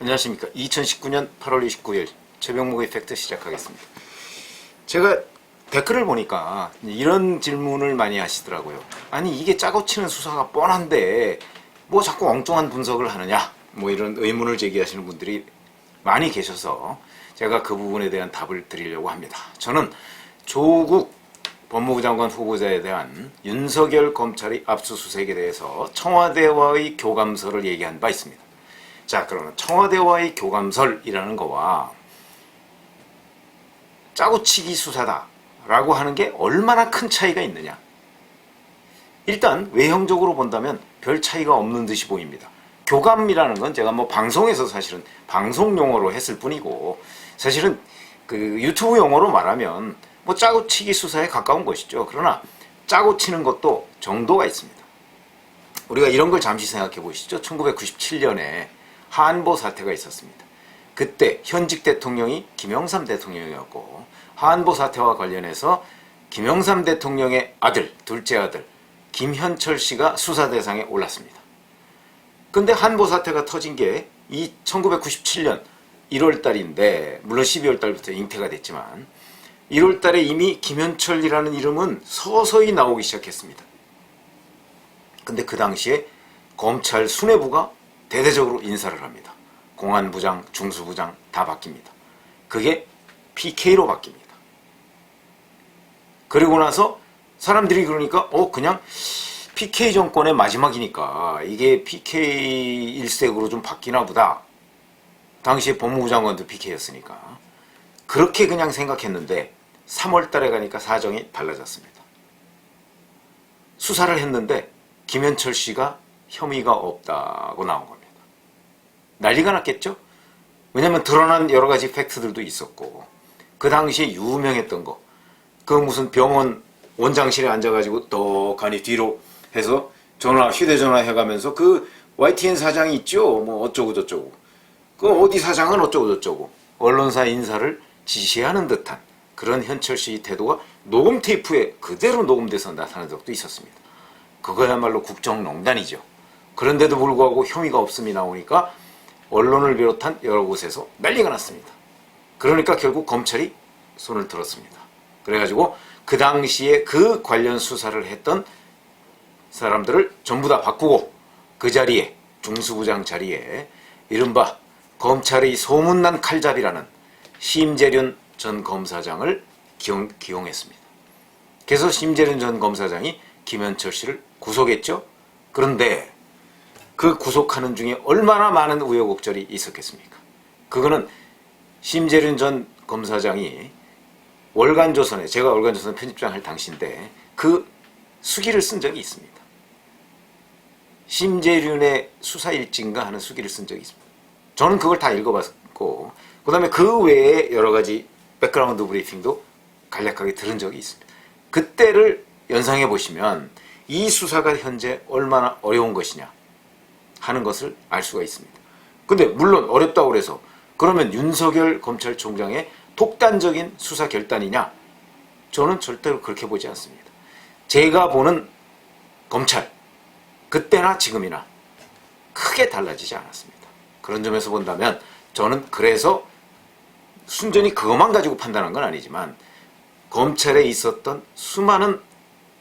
안녕하십니까. 2019년 8월 29일 최병목의 팩트 시작하겠습니다. 제가 댓글을 보니까 이런 질문을 많이 하시더라고요. 아니 이게 짜고 치는 수사가 뻔한데 뭐 자꾸 엉뚱한 분석을 하느냐, 뭐 이런 의문을 제기하시는 분들이 많이 계셔서 제가 그 부분에 대한 답을 드리려고 합니다. 저는 조국 법무부 장관 후보자에 대한 윤석열 검찰의 압수수색에 대해서 청와대와의 교감서를 얘기한 바 있습니다. 자, 그러면 청와대와의 교감설이라는 거와 짜고치기 수사다라고 하는 게 얼마나 큰 차이가 있느냐. 일단 외형적으로 본다면 별 차이가 없는 듯이 보입니다. 교감이라는 건 제가 뭐 방송에서 사실은 방송 용어로 했을 뿐이고, 사실은 그 유튜브 용어로 말하면 뭐 짜고치기 수사에 가까운 것이죠. 그러나 짜고치는 것도 정도가 있습니다. 우리가 이런 걸 잠시 생각해 보시죠. 1997년에 한보 사태가 있었습니다. 그때 현직 대통령이 김영삼 대통령이었고, 한보 사태와 관련해서 김영삼 대통령의 아들, 둘째 아들 김현철 씨가 수사 대상에 올랐습니다. 근데 한보 사태가 터진 게 이 1997년 1월 달인데, 물론 12월 달부터 잉태가 됐지만 1월 달에 이미 김현철이라는 이름은 서서히 나오기 시작했습니다. 근데 그 당시에 검찰 수뇌부가 대대적으로 인사를 합니다. 공안부장, 중수부장 다 바뀝니다. 그게 PK로 바뀝니다. 그리고 나서 사람들이 그러니까 그냥 PK 정권의 마지막이니까 이게 PK 일색으로 좀 바뀌나 보다. 당시에 법무부 장관도 PK였으니까 그렇게 그냥 생각했는데 3월 달에 가니까 사정이 달라졌습니다. 수사를 했는데 김현철 씨가 혐의가 없다고 나온 겁니다. 난리가 났겠죠? 왜냐면 드러난 여러 가지 팩트들도 있었고, 그 당시에 유명했던 거, 그 무슨 병원 원장실에 앉아가지고 떡하니 뒤로 해서 휴대전화 해가면서 그 YTN 사장이 있죠? 뭐 어쩌고 저쩌고. 그 어디 사장은 어쩌고 저쩌고. 언론사 인사를 지시하는 듯한 그런 현철 씨의 태도가 녹음 테이프에 그대로 녹음돼서 나타난 적도 있었습니다. 그거야말로 국정농단이죠. 그런데도 불구하고 혐의가 없음이 나오니까 언론을 비롯한 여러 곳에서 난리가 났습니다. 그러니까 결국 검찰이 손을 들었습니다. 그래가지고 그 당시에 그 관련 수사를 했던 사람들을 전부 다 바꾸고, 그 자리에 중수부장 자리에 이른바 검찰의 소문난 칼잡이라는 심재륜 전 검사장을 기용했습니다. 그래서 심재륜 전 검사장이 김현철 씨를 구속했죠. 그런데 그 구속하는 중에 얼마나 많은 우여곡절이 있었겠습니까? 그거는 심재륜 전 검사장이 월간조선에, 제가 월간조선 편집장 할 당시인데 그 수기를 쓴 적이 있습니다. 심재륜의 수사일진가 하는 수기를 쓴 적이 있습니다. 저는 그걸 다 읽어봤고, 그 다음에 그 외에 여러 가지 백그라운드 브리핑도 간략하게 들은 적이 있습니다. 그때를 연상해 보시면 이 수사가 현재 얼마나 어려운 것이냐 하는 것을 알 수가 있습니다. 근데 물론 어렵다고 그래서 그러면 윤석열 검찰총장의 독단적인 수사 결단이냐? 저는 절대로 그렇게 보지 않습니다. 제가 보는 검찰, 그때나 지금이나 크게 달라지지 않았습니다. 그런 점에서 본다면 저는 그래서 순전히 그것만 가지고 판단한 건 아니지만 검찰에 있었던 수많은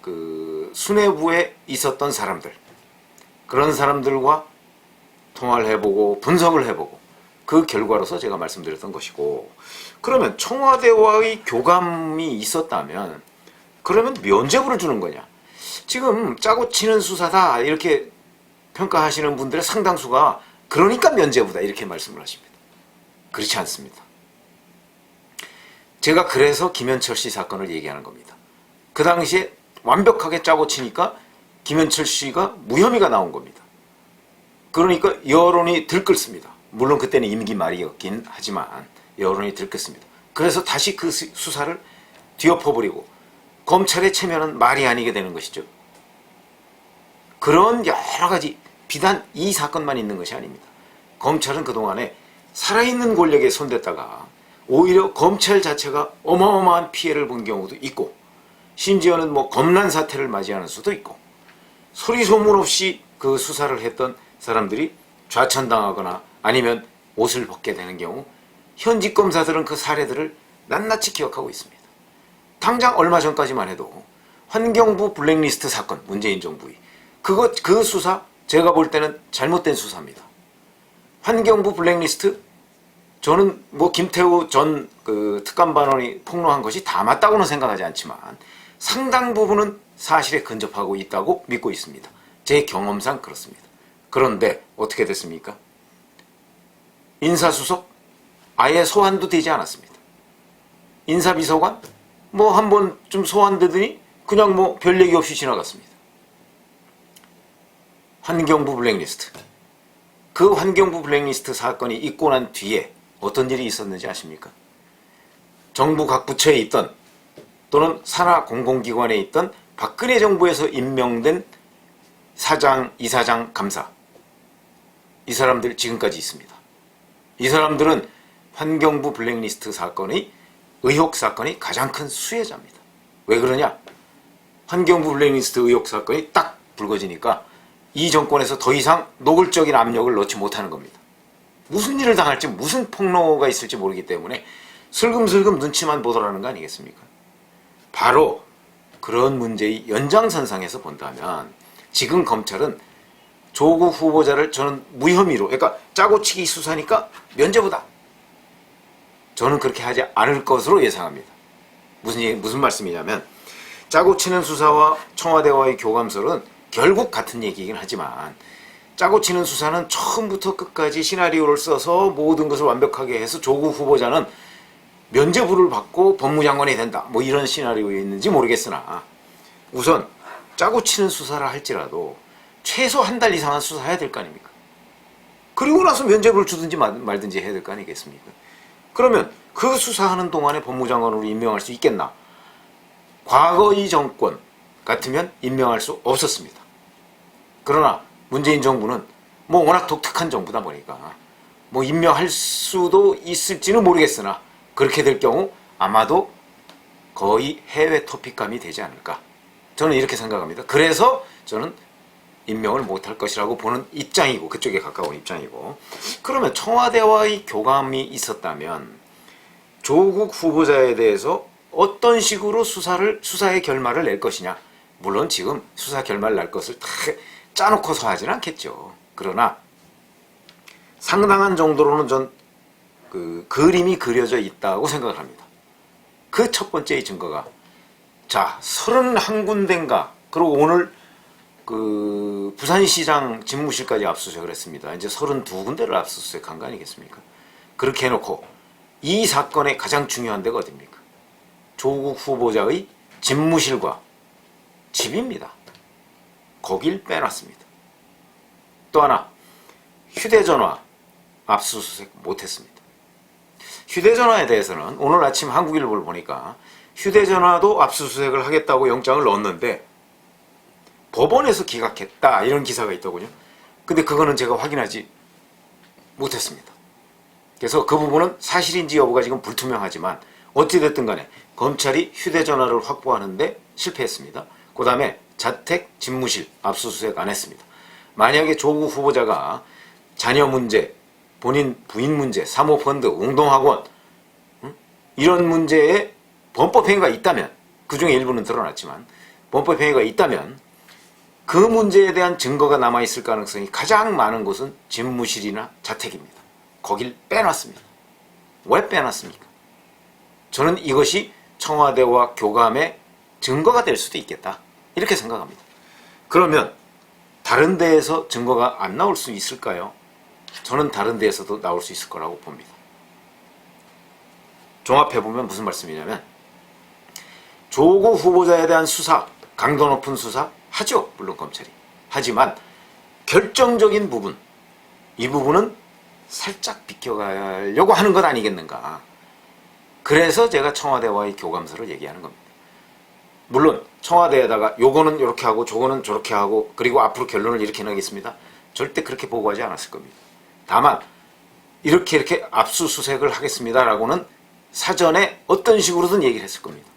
그 수뇌부에 있었던 사람들, 그런 사람들과 통화를 해보고 분석을 해보고 그 결과로서 제가 말씀드렸던 것이고, 그러면 청와대와의 교감이 있었다면 그러면 면죄부를 주는 거냐? 지금 짜고 치는 수사다 이렇게 평가하시는 분들의 상당수가 그러니까 면죄부다 이렇게 말씀을 하십니다. 그렇지 않습니다. 제가 그래서 김현철 씨 사건을 얘기하는 겁니다. 그 당시에 완벽하게 짜고 치니까 김현철 씨가 무혐의가 나온 겁니다. 그러니까 여론이 들끓습니다. 물론 그때는 임기 말이었긴 하지만 여론이 들끓습니다. 그래서 다시 그 수사를 뒤엎어버리고 검찰의 체면은 말이 아니게 되는 것이죠. 그런 여러 가지, 비단 이 사건만 있는 것이 아닙니다. 검찰은 그동안에 살아있는 권력에 손댔다가 오히려 검찰 자체가 어마어마한 피해를 본 경우도 있고, 심지어는 뭐 검란 사태를 맞이하는 수도 있고, 소리 소문 없이 그 수사를 했던 사람들이 좌천당하거나 아니면 옷을 벗게 되는 경우 현직 검사들은 그 사례들을 낱낱이 기억하고 있습니다. 당장 얼마 전까지만 해도 환경부 블랙리스트 사건, 문재인 정부의 그 수사 제가 볼 때는 잘못된 수사입니다. 환경부 블랙리스트, 저는 뭐 김태우 전 그 특감반원이 폭로한 것이 다 맞다고는 생각하지 않지만 상당 부분은 사실에 근접하고 있다고 믿고 있습니다. 제 경험상 그렇습니다. 그런데 어떻게 됐습니까? 인사수석 아예 소환도 되지 않았습니다. 인사비서관 뭐 한 번 좀 소환되더니 그냥 뭐 별 얘기 없이 지나갔습니다. 환경부 블랙리스트, 그 환경부 블랙리스트 사건이 있고 난 뒤에 어떤 일이 있었는지 아십니까? 정부 각 부처에 있던 또는 산하 공공기관에 있던 박근혜 정부에서 임명된 사장, 이사장, 감사, 이 사람들 지금까지 있습니다. 이 사람들은 환경부 블랙리스트 사건의 의혹 사건이 가장 큰 수혜자입니다. 왜 그러냐? 환경부 블랙리스트 의혹 사건이 딱 불거지니까 이 정권에서 더 이상 노골적인 압력을 넣지 못하는 겁니다. 무슨 일을 당할지, 무슨 폭로가 있을지 모르기 때문에 슬금슬금 눈치만 보더라는 거 아니겠습니까? 바로 그런 문제의 연장선상에서 본다면 지금 검찰은 조국 후보자를 저는 무혐의로, 그러니까 짜고치기 수사니까 면죄부다, 저는 그렇게 하지 않을 것으로 예상합니다. 무슨 말씀이냐면, 짜고치는 수사와 청와대와의 교감설은 결국 같은 얘기이긴 하지만, 짜고치는 수사는 처음부터 끝까지 시나리오를 써서 모든 것을 완벽하게 해서 조국 후보자는 면죄부를 받고 법무장관이 된다, 뭐 이런 시나리오였는지 모르겠으나, 우선 짜고치는 수사를 할지라도 최소 한 달 이상은 수사해야 될 거 아닙니까? 그리고 나서 면죄부를 주든지 말든지 해야 될 거 아니겠습니까? 그러면 그 수사하는 동안에 법무장관으로 임명할 수 있겠나? 과거의 정권 같으면 임명할 수 없었습니다. 그러나 문재인 정부는 뭐 워낙 독특한 정부다 보니까 뭐 임명할 수도 있을지는 모르겠으나 그렇게 될 경우 아마도 거의 해외 토픽감이 되지 않을까, 저는 이렇게 생각합니다. 그래서 저는 임명을 못할 것이라고 보는 입장이고, 그쪽에 가까운 입장이고, 그러면 청와대와의 교감이 있었다면 조국 후보자에 대해서 어떤 식으로 수사의 결말을 낼 것이냐. 물론 지금 수사 결말 날 것을 다 짜놓고서 하지는 않겠죠. 그러나 상당한 정도로는 전 그 그림이 그려져 있다고 생각을 합니다. 그 첫 번째의 증거가, 자, 31군데인가, 그리고 오늘 그 부산시장 집무실까지 압수수색을 했습니다. 이제 32군데를 압수수색한 거 아니겠습니까? 그렇게 해놓고 이 사건의 가장 중요한 데가 어딥니까? 조국 후보자의 집무실과 집입니다. 거길 빼놨습니다. 또 하나, 휴대전화 압수수색 못했습니다. 휴대전화에 대해서는 오늘 아침 한국일보를 보니까 휴대전화도 압수수색을 하겠다고 영장을 넣었는데 법원에서 기각했다, 이런 기사가 있더군요. 근데 그거는 제가 확인하지 못했습니다. 그래서 그 부분은 사실인지 여부가 지금 불투명하지만 어찌됐든 간에 검찰이 휴대전화를 확보하는데 실패했습니다. 그 다음에 자택, 집무실 압수수색 안 했습니다. 만약에 조국 후보자가 자녀 문제, 본인 부인 문제, 사모펀드, 웅동학원, 이런 문제에 범법행위가 있다면, 그 중에 일부는 드러났지만 범법행위가 있다면 그 문제에 대한 증거가 남아있을 가능성이 가장 많은 곳은 집무실이나 자택입니다. 거길 빼놨습니다. 왜 빼놨습니까? 저는 이것이 청와대와 교감의 증거가 될 수도 있겠다, 이렇게 생각합니다. 그러면 다른 데에서 증거가 안 나올 수 있을까요? 저는 다른 데에서도 나올 수 있을 거라고 봅니다. 종합해보면 무슨 말씀이냐면, 조국 후보자에 대한 수사, 강도 높은 수사 하죠, 물론 검찰이. 하지만 결정적인 부분, 이 부분은 살짝 비껴가려고 하는 것 아니겠는가. 그래서 제가 청와대와의 교감서를 얘기하는 겁니다. 물론 청와대에다가 요거는 이렇게 하고 저거는 저렇게 하고 그리고 앞으로 결론을 이렇게 내겠습니다, 절대 그렇게 보고하지 않았을 겁니다. 다만 이렇게 압수수색을 하겠습니다라고는 사전에 어떤 식으로든 얘기를 했을 겁니다.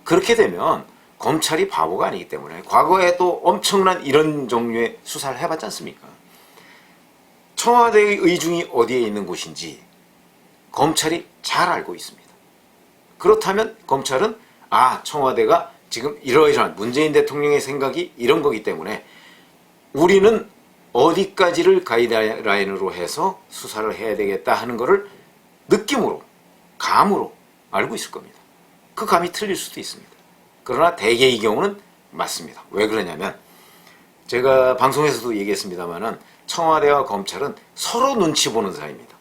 그렇게 되면 검찰이 바보가 아니기 때문에, 과거에도 엄청난 이런 종류의 수사를 해봤지 않습니까? 청와대의 의중이 어디에 있는 곳인지 검찰이 잘 알고 있습니다. 그렇다면 검찰은 청와대가 지금 이러이러한 문재인 대통령의 생각이 이런 거기 때문에 우리는 어디까지를 가이드라인으로 해서 수사를 해야 되겠다 하는 거를 느낌으로, 감으로 알고 있을 겁니다. 그 감이 틀릴 수도 있습니다. 그러나 대개의 경우는 맞습니다. 왜 그러냐면 제가 방송에서도 얘기했습니다마는 청와대와 검찰은 서로 눈치 보는 사이입니다.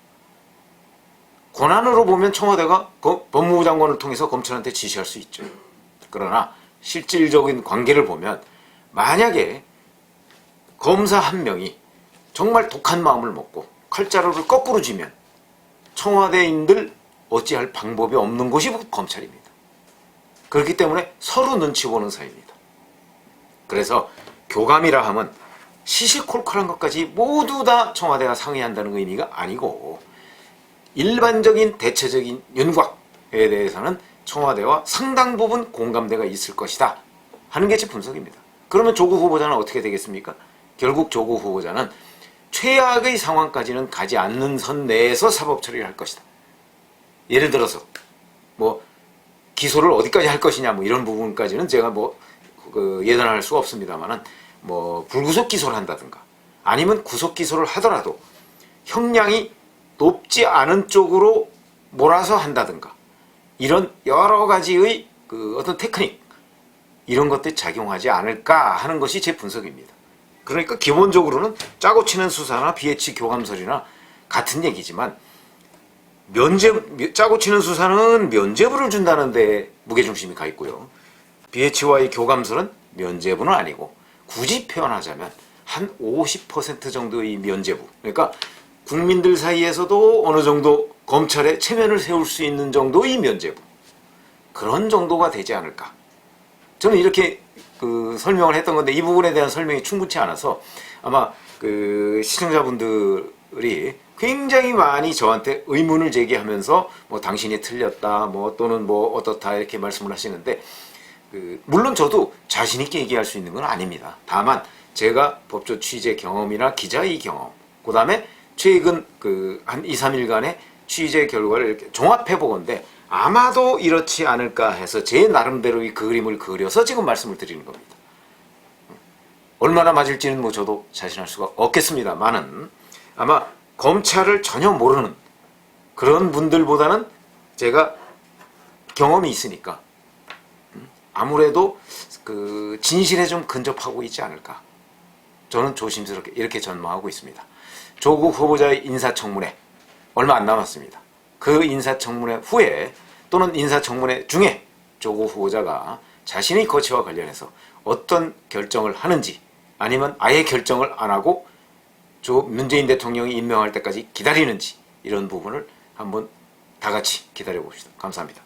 권한으로 보면 청와대가 법무부 장관을 통해서 검찰한테 지시할 수 있죠. 그러나 실질적인 관계를 보면 만약에 검사 한 명이 정말 독한 마음을 먹고 칼자루를 거꾸로 쥐면 청와대인들 어찌할 방법이 없는 곳이 검찰입니다. 그렇기 때문에 서로 눈치 보는 사이입니다. 그래서 교감이라 하면 시시콜콜한 것까지 모두 다 청와대가 상의한다는 의미가 아니고 일반적인 대체적인 윤곽에 대해서는 청와대와 상당 부분 공감대가 있을 것이다 하는 게 제 분석입니다. 그러면 조국 후보자는 어떻게 되겠습니까? 결국 조국 후보자는 최악의 상황까지는 가지 않는 선 내에서 사법 처리를 할 것이다. 예를 들어서 뭐 기소를 어디까지 할 것이냐 뭐 이런 부분까지는 제가 예단할 수 없습니다만은 불구속 기소를 한다든가 아니면 구속 기소를 하더라도 형량이 높지 않은 쪽으로 몰아서 한다든가 이런 여러 가지의 어떤 테크닉 이런 것들이 작용하지 않을까 하는 것이 제 분석입니다. 그러니까 기본적으로는 짜고 치는 수사나 BH 교감설이나 같은 얘기지만 짜고 치는 수사는 면죄부를 준다는 데 무게중심이 가 있고요. BH와의 교감설은 면죄부는 아니고 굳이 표현하자면 한 50% 정도의 면죄부, 그러니까 국민들 사이에서도 어느 정도 검찰에 체면을 세울 수 있는 정도의 면죄부, 그런 정도가 되지 않을까. 저는 이렇게 설명을 했던 건데 이 부분에 대한 설명이 충분치 않아서 아마 시청자분들이 굉장히 많이 저한테 의문을 제기하면서 당신이 틀렸다 또는 어떻다 이렇게 말씀을 하시는데 물론 저도 자신 있게 얘기할 수 있는 건 아닙니다. 다만 제가 법조 취재 경험이나 기자의 경험, 그 다음에 최근 한 2, 3일간의 취재 결과를 이렇게 종합해 보건데 아마도 이렇지 않을까 해서 제 나름대로의 그림을 그려서 지금 말씀을 드리는 겁니다. 얼마나 맞을지는 저도 자신할 수가 없겠습니다만은 아마 검찰을 전혀 모르는 그런 분들보다는 제가 경험이 있으니까 아무래도 진실에 좀 근접하고 있지 않을까. 저는 조심스럽게 이렇게 전망하고 있습니다. 조국 후보자의 인사청문회 얼마 안 남았습니다. 그 인사청문회 후에 또는 인사청문회 중에 조국 후보자가 자신의 거취와 관련해서 어떤 결정을 하는지 아니면 아예 결정을 안 하고 문재인 대통령이 임명할 때까지 기다리는지 이런 부분을 한번 다 같이 기다려 봅시다. 감사합니다.